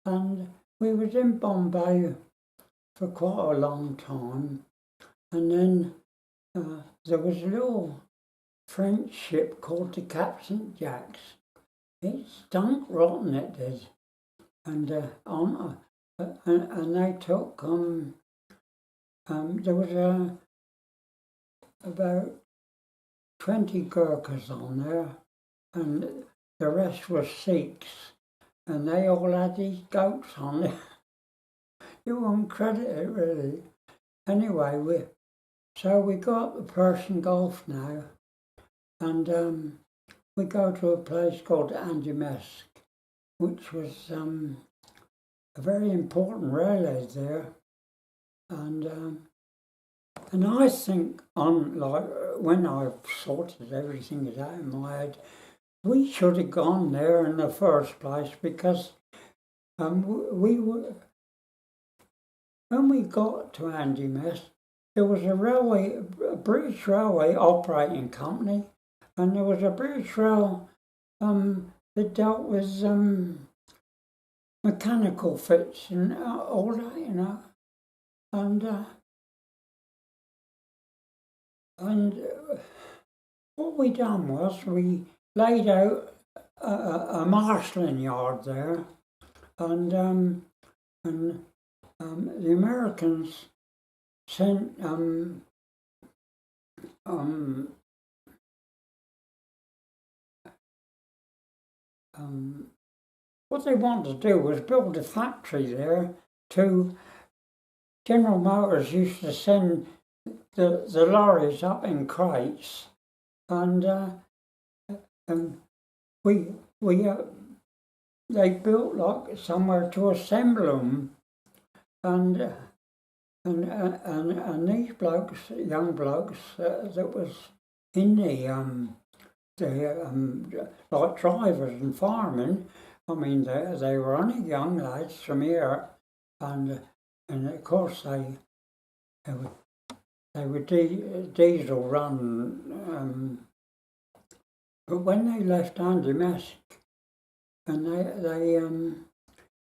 and we was in Bombay for quite a long time, and then there was a little French ship called the Captain Jacks. It stunk rotten, it did, and they took there was about 20 Gurkhas on there, and the rest were Sikhs, and they all had these goats on there. You won't credit it, really. Anyway, so we go up the Persian Gulf now, and we go to a place called Andimesk, which was a very important railway there, and I think when I've sorted everything out in my head, we should have gone there in the first place, because we were, when we got to Andimesk, there was a British railway operating company, and there was a British rail that dealt with mechanical fits and all that, you know, and what we done was we laid out a marshalling yard there, and the Americans sent what they wanted to do was build a factory there. General Motors used to send the lorries up in crates, and they built like somewhere to assemble them, and these blokes, young blokes, that was in like drivers and firemen. I mean, they were only young lads from here, and of course they were diesel run. But when they left Andimesk, and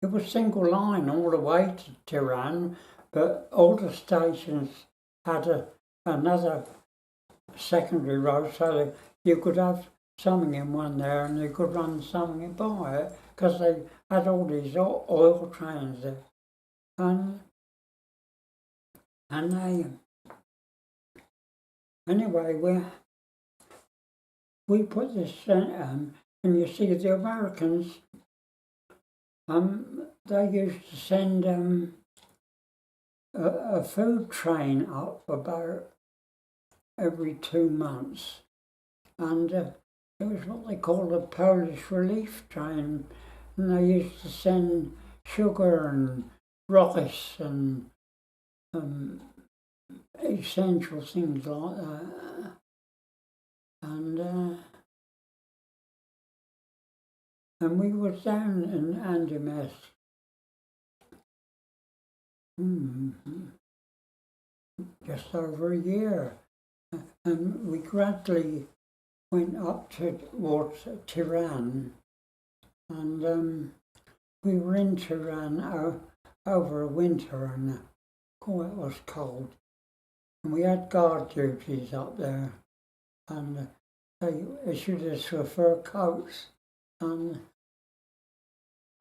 it was single line all the way to Tehran, but all the stations had another secondary road, so that you could have something in one there and you could run something by it, because they had all these oil trains there. And they, anyway, we put this, and you see the Americans, they used to send a food train up about every 2 months, and it was what they called a Polish relief train, and they used to send sugar and rice and essential things like that, and we were down in Andimesk just over a year, and we gradually went up towards Tehran, and we were in Tehran over a winter, and it was cold, and we had guard duties up there, and they issued us with fur coats, and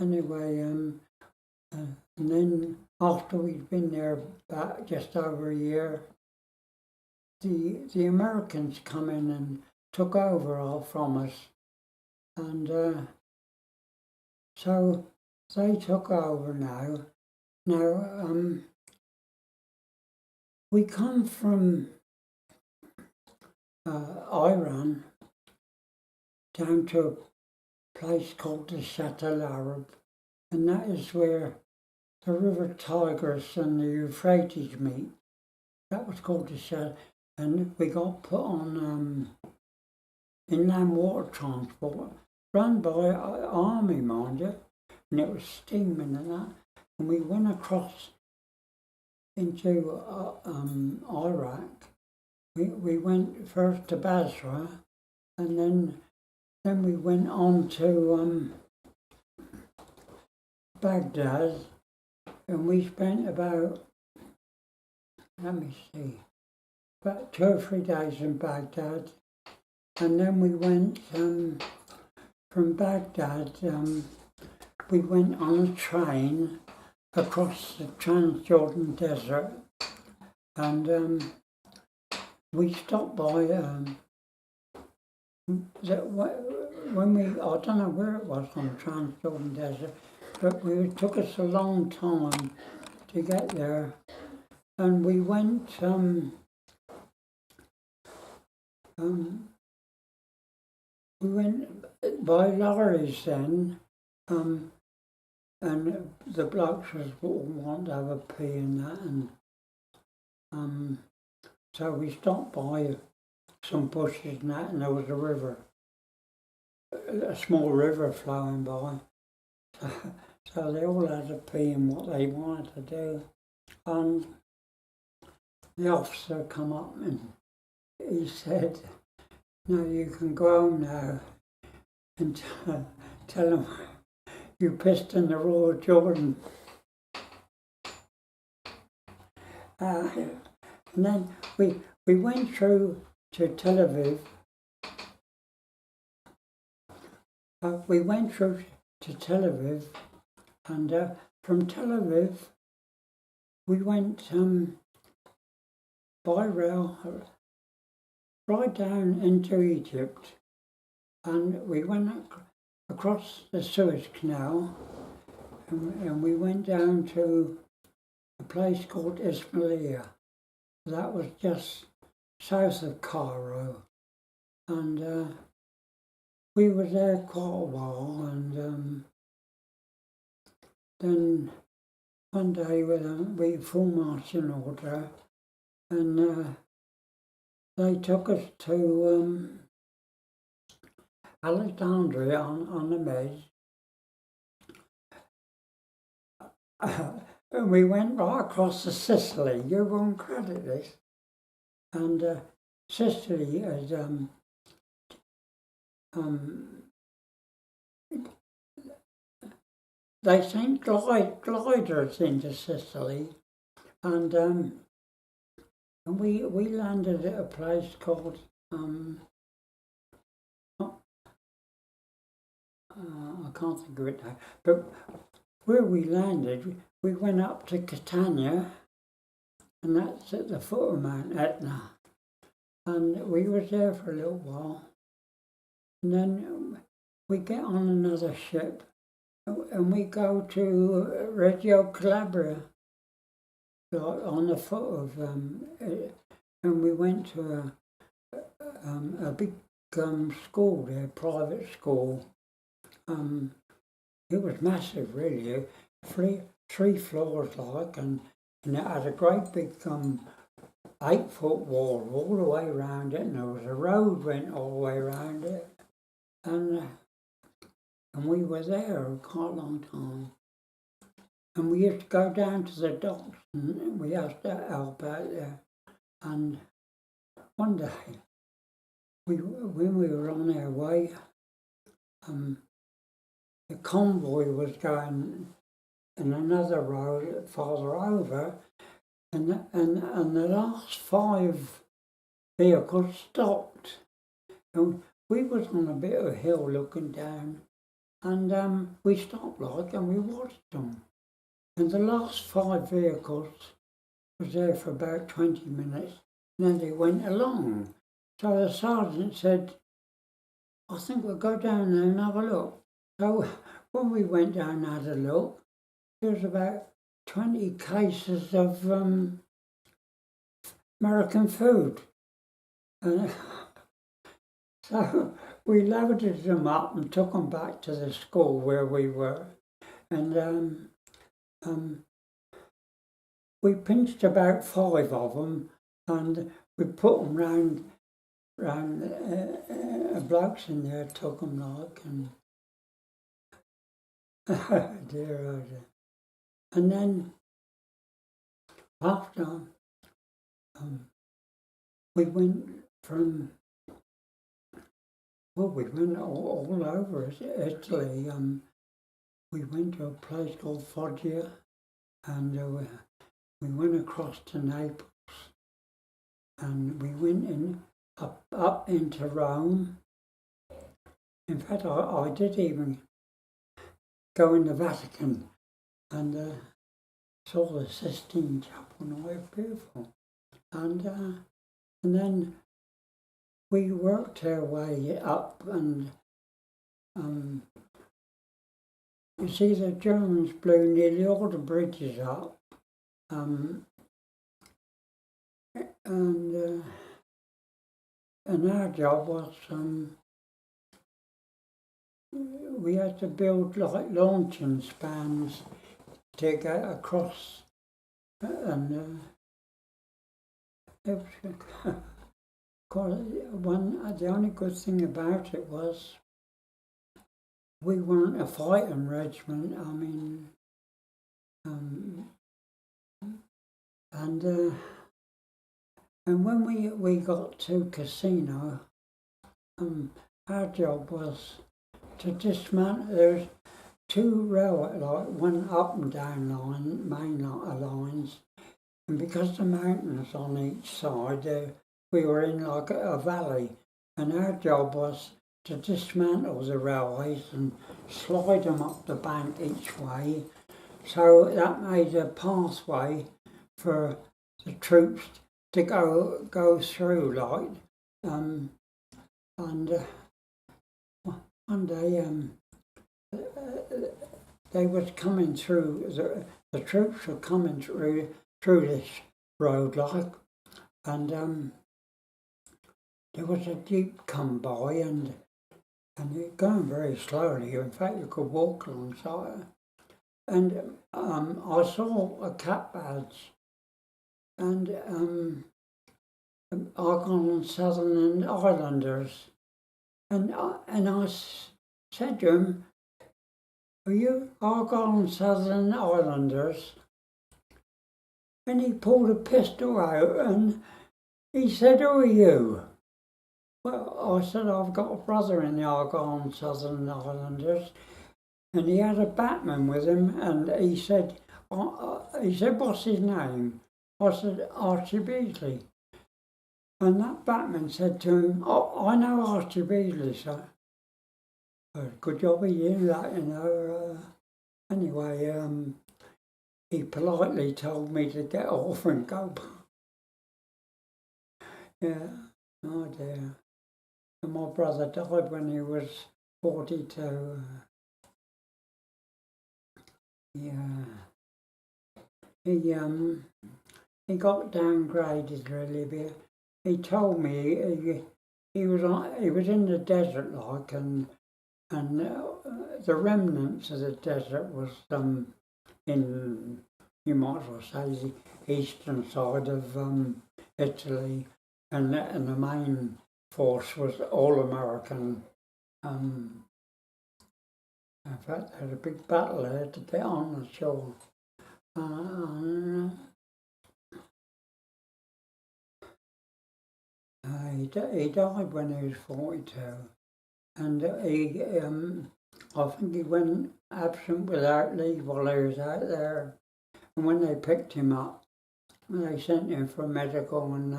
anyway, and then after we'd been there about just over a year, the Americans come in and took over all from us, and so they took over now. Now, we come from Iran down to a place called the Shatt al-Arab, and that is where the river Tigris and the Euphrates meet. That was called the Shatt, and we got put on inland water transport, run by army, mind you, and it was steaming and that, and we went across into Iraq. We went first to Basra, and then we went on to Baghdad, and we spent about, let me see, about 2 or 3 days in Baghdad, and then we went from Baghdad. We went on a train across the Transjordan Desert, and we stopped by when we, I don't know where it was on the Transjordan Desert, but it took us a long time to get there, and we went by lorries then, and the blokes was want to have a pee and that, and so we stopped by some bushes and that, and there was a river, a small river flowing by. So they all had a pee in what they wanted to do, and the officer come up and he said, "No, you can go home now and tell them you pissed in the Royal Jordan." And then we went through to Tel Aviv. We went through to Tel Aviv, and from Tel Aviv we went by rail right down into Egypt, and we went across the Suez Canal, and we went down to a place called Ismailia. That was just south of Cairo, and we were there quite a while, and then one day we full marching order, and they took us to Alexandria on the Med, and we went right across to Sicily. You won't credit this, and Sicily is they sent gliders into Sicily, and we landed at a place called I can't think of it now, but where we landed, we went up to Catania, and that's at the foot of Mount Etna, and we were there for a little while, and then we get on another ship, and we go to Reggio Calabria, on the foot of, and we went to a big school there, private school. It was massive, really, 3 floors like, and it had a great big 8-foot wall all the way around it, and there was a road went all the way around it, and we were there quite a long time. And we used to go down to the docks, and we used to help out there. And one day, when we were on our way, the convoy was going in another road farther over, and the last 5 vehicles stopped. And we was on a bit of a hill looking down, and we stopped and we watched them. And the last 5 vehicles was there for about 20 minutes, and then they went along. So the sergeant said, "I think we'll go down there and have a look." So when we went down and had a look, there was about 20 cases of American food. So we loaded them up and took them back to the school where we were, and we pinched about 5 of them, and we put them round blokes in there, took them and dear, oh dear. And then after we went we went all over Italy. we went to a place called Foggia, and we went across to Naples, and we went up into Rome. In fact, I did even go in the Vatican and saw the Sistine Chapel, and it was beautiful. And then we worked our way up, and you see, the Germans blew nearly all the bridges up, and our job was we had to build like launching spans to get across, and it was the only good thing about it was we weren't a fighting regiment. I mean, and when we got to Casino, our job was to dismantle. There's two railway, like one up and down line, main lines, and because the mountains on each side, we were in like a valley, and our job was to dismantle the railways and slide them up the bank each way. So that made a pathway for the troops to go through, like, and one day they was coming through, the troops were coming through this road, like, and there was a jeep come by, and it going very slowly. In fact, you could walk alongside. And I saw a cap badge, and Argonne and Southern Islanders, and I said to him, "Are you Argonne and Southern Islanders?" And he pulled a pistol out, and he said, "Who are you?" Well, I said, "I've got a brother in the Argonne and Southern Islanders," and he had a batman with him, and he said, "What's his name?" I said, "Archie Beesley." And that batman said to him, "Oh, I know Archie Beesley, sir." Good job he knew that, you know. Anyway, he politely told me to get off and go. Yeah, oh dear. And my brother died when he was 42. Yeah. He got downgraded really bit. He told me he was in the desert, like, and the remnants of the desert was in, you might as well say, the eastern side of Italy, and the main force was all American. In fact, there was a big battle there to get on the shore. He died when he was 42, and I think he went absent without leave while he was out there. And when they picked him up, they sent him for medical, and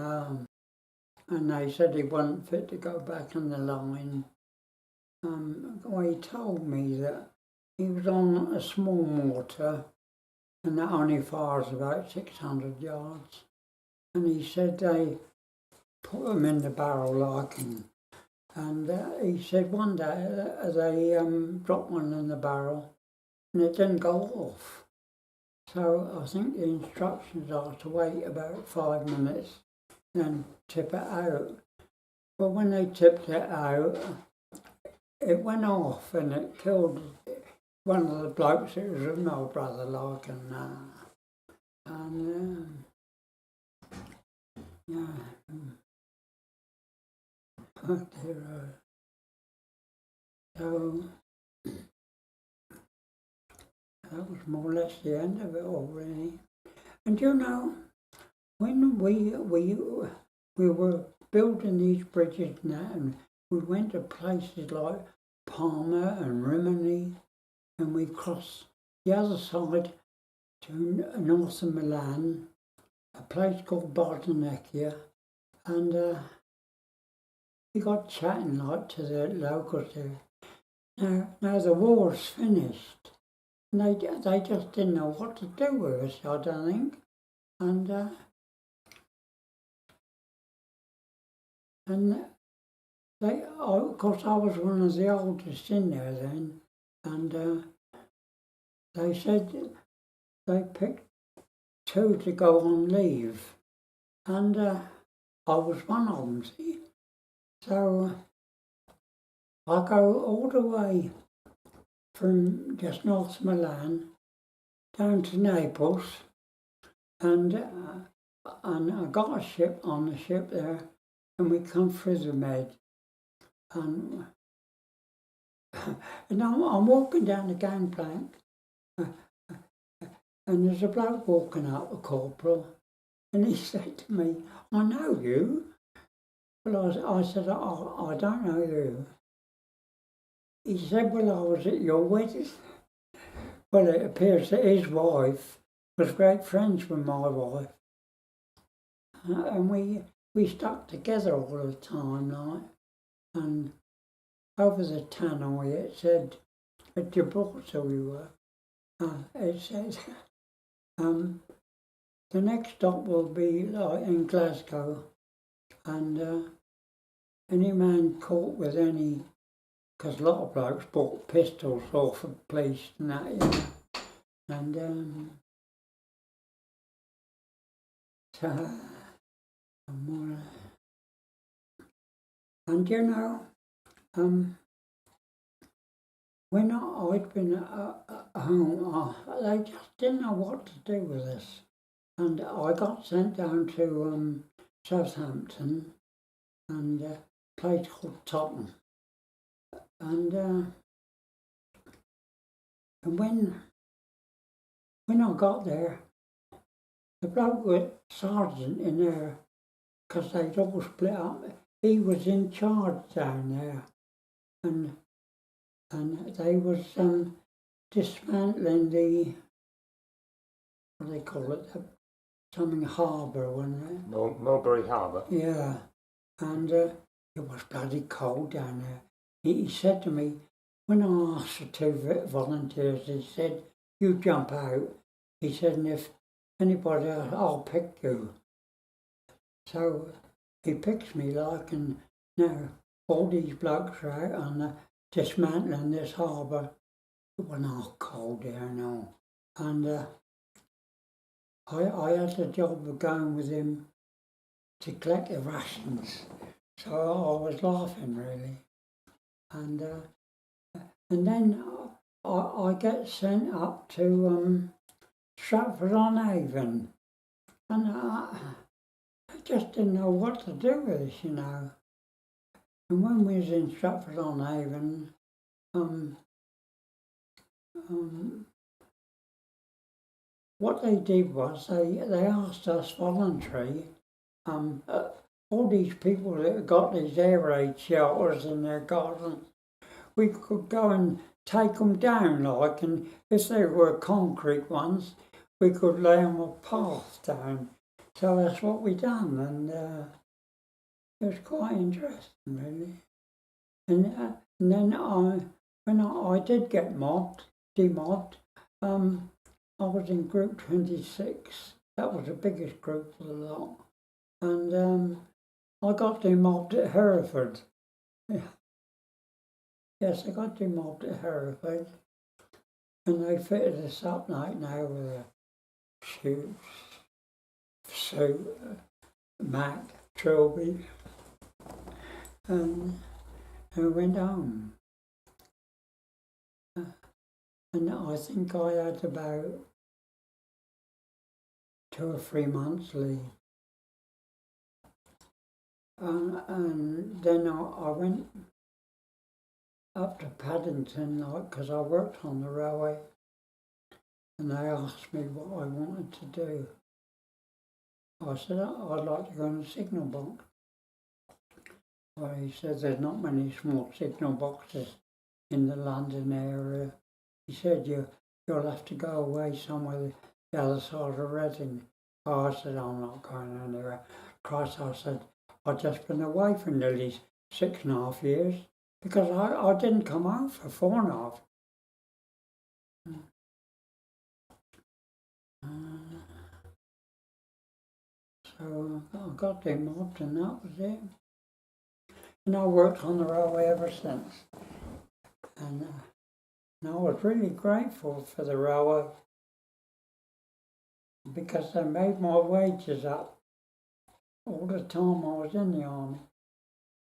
they said he wasn't fit to go back in the line. Well, he told me that he was on a small mortar, and that only fires about 600 yards. And he said they put him in the barrel, like, and he said one day they dropped one in the barrel, and it didn't go off. So I think the instructions are to wait about 5 minutes, then tip it out. But when they tipped it out, it went off, and it killed one of the blokes. It was my brother, like, yeah. Oh dear. So that was more or less the end of it all, really. And you know, when we were building these bridges now, and we went to places like Palma and Rimini, and we crossed the other side to north of Milan, a place called Bardonecchia, and we got chatting like to the locals there. Now the war's finished, and they just didn't know what to do with us, I don't think, and of course I was one of the oldest in there then, and they said they picked 2 to go on leave, and I was one of them, see. So I go all the way from just north of Milan down to Naples, and I got a ship on the ship there, and we come through the Med, and I'm walking down the gangplank, and there's a bloke walking up, a corporal, and he said to me, "I know you." Well, I said, I don't know you. He said, "Well, I was at your wedding." Well, it appears that his wife was great friends with my wife, and we stuck together all the time, like, and over the tannoy it said, at Gibraltar we were, it said, the next stop will be like in Glasgow, and any man caught with any, because a lot of blokes bought pistols off of police and that, you know, and so, and you know, when I'd been at home, they just didn't know what to do with us, and I got sent down to Southampton, and a place called Tottenham, and when I got there, the bloke was sergeant in there, because they'd all split up. He was in charge down there, and they was dismantling the, what do they call it, something harbour, wasn't it? Mulberry Harbour? Yeah, and it was bloody cold down there. He said to me, when I asked for 2 volunteers, he said, "You jump out." He said, "And if anybody else, I'll pick you." So he picks me, like, and now all these blokes are out on dismantling this harbour. It was not cold there now, and I had the job of going with him to collect the rations, so I was laughing really, and then I get sent up to Stratford-on-Avon, and I just didn't know what to do with this, you know. And when we was in Stratford-on-Avon, what they did was they asked us voluntary, all these people that got these air raid shelters in their gardens, we could go and take them down, like, and if they were concrete ones, we could lay them a path down. So that's what we done, and it was quite interesting, really. And then when I did get demobbed, I was in group 26. That was the biggest group of the lot, and I got demobbed at Hereford. Yes, I got demobbed at Hereford, and they fitted us up like now with a suit, Mac, Trilby, and I went home. And I think I had about 2 or 3 months leave. And then I went up to Paddington, like, because I worked on the railway, and they asked me what I wanted to do. I said, "I'd like to go in a signal box." Well, he said there's not many small signal boxes in the London area. He said, you'll have to go away somewhere the other side of Reading. Oh, I said, I'm not going anywhere. Christ, I said, I've just been away for nearly 6.5 years because I didn't come home for 4.5. So I got demobbed and that was it. And I worked on the railway ever since. And I was really grateful for the railway because they made my wages up all the time I was in the army.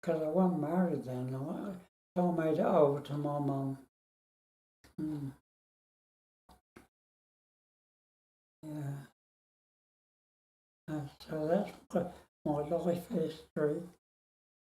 Because I wasn't married then, so I made it over to my mum. Yeah. So that's my life history.